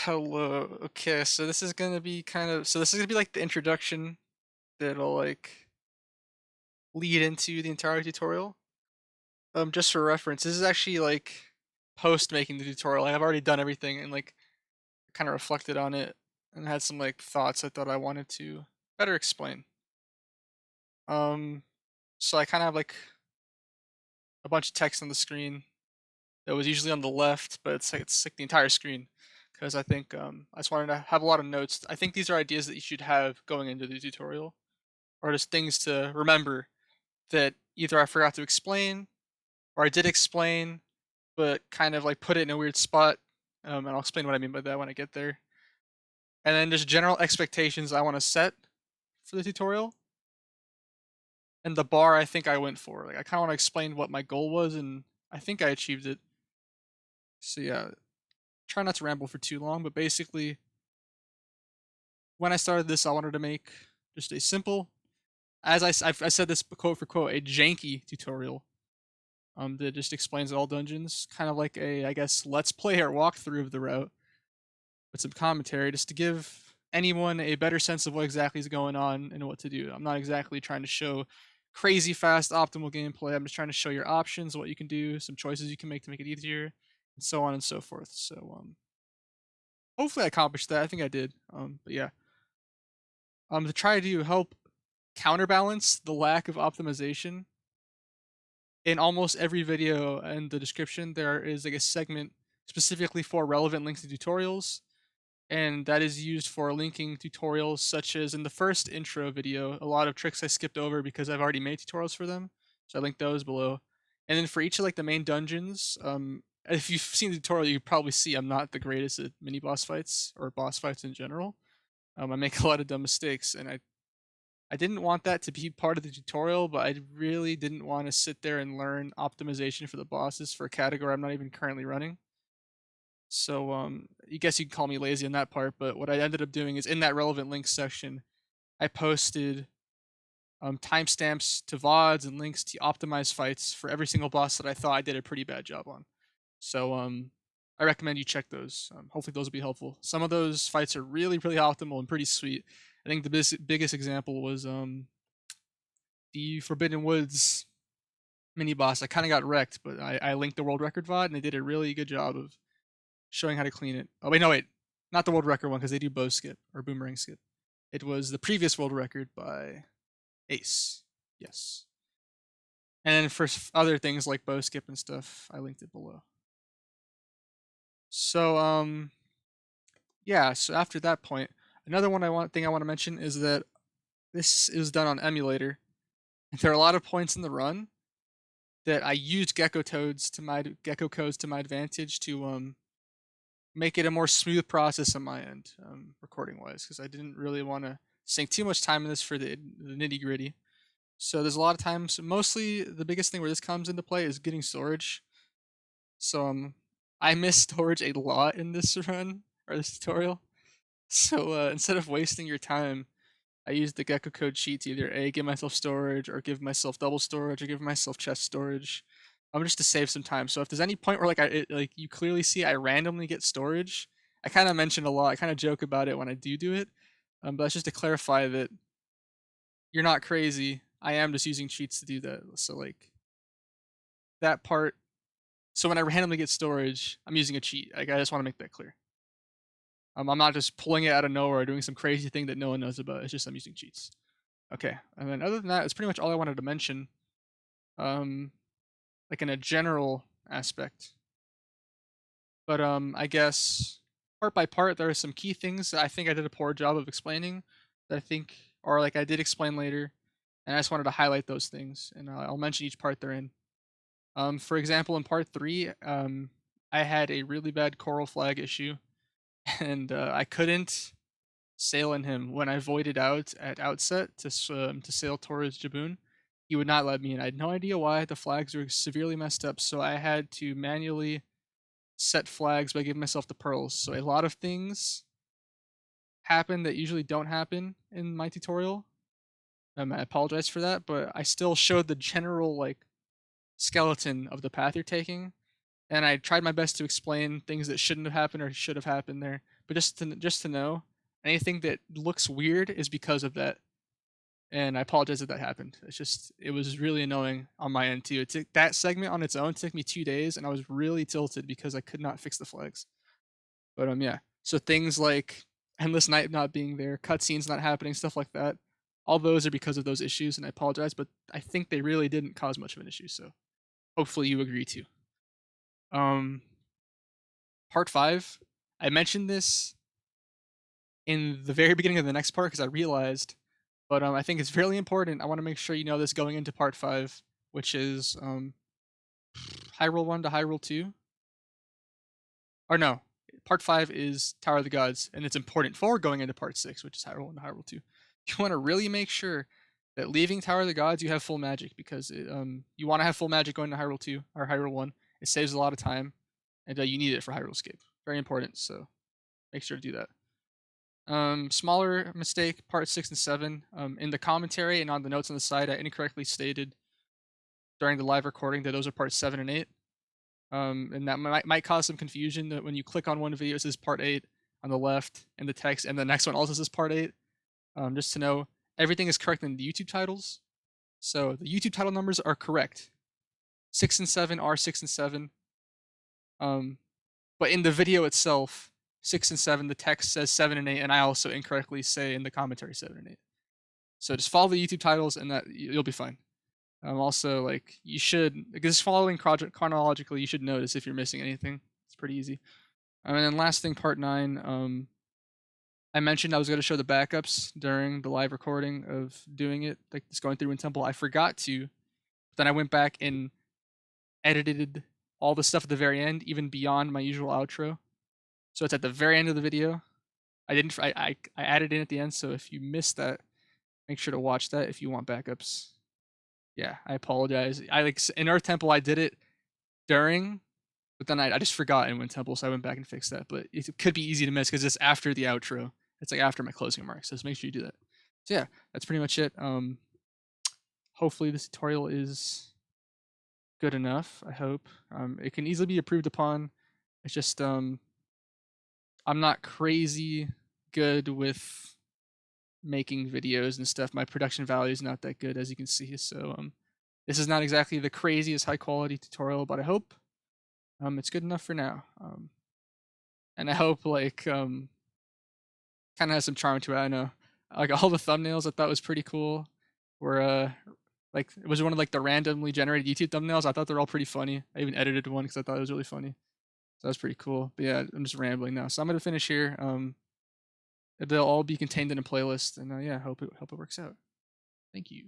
Hello. Okay, so this is gonna be like the introduction that'll like lead into the entire tutorial. Just for reference, this is actually like post making the tutorial. Like, I've already done everything and like kind of reflected on it and had some like thoughts I thought I wanted to better explain. Um, so I kind of have like a bunch of text on the screen that was usually on the left, but it's like the entire screen because I think I just wanted to have a lot of notes. I think these are ideas that you should have going into the tutorial or just things to remember that either I forgot to explain or I did explain, but kind of like put it in a weird spot. And I'll explain what I mean by that when I get there. And then just general expectations I want to set for the tutorial and the bar I think I went for. Like, I kind of want to explain what my goal was, and I think I achieved it. So yeah, try not to ramble for too long, but basically, when I started this, I wanted to make just a simple, I said this quote for quote, a janky tutorial that just explains all dungeons, kind of like a, I guess, let's play or walkthrough of the route with some commentary, just to give anyone a better sense of what exactly is going on and what to do. I'm not exactly trying to show crazy fast optimal gameplay. I'm just trying to show your options, what you can do, some choices you can make to make it easier, and so on and so forth. So hopefully I accomplished that. I think I did. But yeah, to try to help counterbalance the lack of optimization in almost every video in the description, there is like a segment specifically for relevant links to tutorials, and that is used for linking tutorials such as in the first intro video, a lot of tricks I skipped over because I've already made tutorials for them. So I linked those below. And then for each of like the main dungeons, if you've seen the tutorial, you probably see I'm not the greatest at mini boss fights or boss fights in general. I make a lot of dumb mistakes, and I didn't want that to be part of the tutorial, but I really didn't want to sit there and learn optimization for the bosses for a category I'm not even currently running. So you guess you can call me lazy on that part, but what I ended up doing is in that relevant links section, I posted timestamps to VODs and links to optimized fights for every single boss that I thought I did a pretty bad job on. So I recommend you check those. Hopefully those will be helpful. Some of those fights are really, really optimal and pretty sweet. I think the biggest example was the Forbidden Woods mini boss. I kind of got wrecked, but I linked the world record VOD and they did a really good job of showing how to clean it. Oh wait, no wait, not the world record one because they do bow skip or boomerang skip. It was the previous world record by Ace. Yes. And then for other things like bow skip and stuff, I linked it below. So yeah. So after that point, another thing I want to mention is that this is done on emulator. And there are a lot of points in the run that I used gecko codes to my advantage to make it a more smooth process on my end, recording wise, because I didn't really want to sink too much time in this for the nitty gritty. So there's a lot of times, mostly the biggest thing where this comes into play is getting storage. So I miss storage a lot in this run or this tutorial. So instead of wasting your time, I used the gecko code cheat to either A, give myself storage, or give myself double storage, or give myself chest storage. Just to save some time. So if there's any point where like you clearly see I randomly get storage, I kind of mention a lot. I kind of joke about it when I do it. But that's just to clarify that you're not crazy. I am just using cheats to do that. So like that part. So when I randomly get storage, I'm using a cheat. Like, I just want to make that clear. I'm not just pulling it out of nowhere or doing some crazy thing that no one knows about. It's just I'm using cheats. Okay. And then other than that, it's pretty much all I wanted to mention. Um, like in a general aspect. But I guess part by part, there are some key things that I think I did a poor job of explaining that I think, or like I did explain later, and I just wanted to highlight those things, and I'll mention each part they're in. For example, in part three, I had a really bad coral flag issue, and I couldn't sail in him when I voided out at outset to sail towards Jaboon. He would not let me in. I had no idea why. The flags were severely messed up, so I had to manually set flags by giving myself the pearls. So a lot of things happen that usually don't happen in my tutorial. I apologize for that, but I still showed the general like skeleton of the path you're taking, and I tried my best to explain things that shouldn't have happened or should have happened there. but just to know, anything that looks weird is because of that, and I apologize if that happened. It was really annoying on my end too. It took that segment on its own took me 2 days, and I was really tilted because I could not fix the flags. But, yeah. So things like Endless Night not being there, cutscenes not happening, stuff like that, all those are because of those issues, and I apologize, but I think they really didn't cause much of an issue, so hopefully you agree too. Um, Part 5, I mentioned this in the very beginning of the next part because I realized, but, I think it's really important. I wanna make sure you know this going into part 5, which is, Hyrule 1 to Hyrule 2. Or no, part 5 is Tower of the Gods, and it's important for going into part 6, which is Hyrule 1 to Hyrule 2. You wanna really make sure that leaving Tower of the Gods, you have full magic because you wanna have full magic going to Hyrule 2 or Hyrule 1. It saves a lot of time, and, you need it for Hyrule Escape. Very important, so make sure to do that. Smaller mistake, part 6 and 7. In the commentary and on the notes on the side, I incorrectly stated during the live recording that those are parts 7 and 8. And that might cause some confusion that when you click on one video, it says part 8 on the left and the text, and the next one also says part 8. Just to know, everything is correct in the YouTube titles. So the YouTube title numbers are correct. 6 and 7 are 6 and 7. But in the video itself, 6 and 7, the text says 7 and 8, and I also incorrectly say in the commentary 7 and 8. So just follow the YouTube titles, and that you'll be fine. Also, like, you should, because following chronologically, you should notice if you're missing anything. It's pretty easy. And then last thing, part 9. I mentioned I was going to show the backups during the live recording of doing it, like just going through Wind Temple. I forgot to. But then I went back and edited all the stuff at the very end, even beyond my usual outro. So it's at the very end of the video. I added in at the end. So if you missed that, make sure to watch that if you want backups. Yeah, I apologize. In Earth Temple, I did it during, but then I just forgot in Wind Temple, so I went back and fixed that. But it could be easy to miss because it's after the outro. It's like after my closing remarks. So just make sure you do that. So yeah, that's pretty much it. Hopefully this tutorial is good enough. I hope. It can easily be improved upon. It's just I'm not crazy good with making videos and stuff. My production value is not that good, as you can see. So this is not exactly the craziest high quality tutorial, but I hope it's good enough for now. And I hope kind of has some charm to it. I know, like all the thumbnails I thought was pretty cool. Were like it was one of like the randomly generated YouTube thumbnails. I thought they're all pretty funny. I even edited one because I thought it was really funny. So that was pretty cool. But yeah, I'm just rambling now. So I'm gonna finish here. They'll all be contained in a playlist, and yeah, hope it works out. Thank you.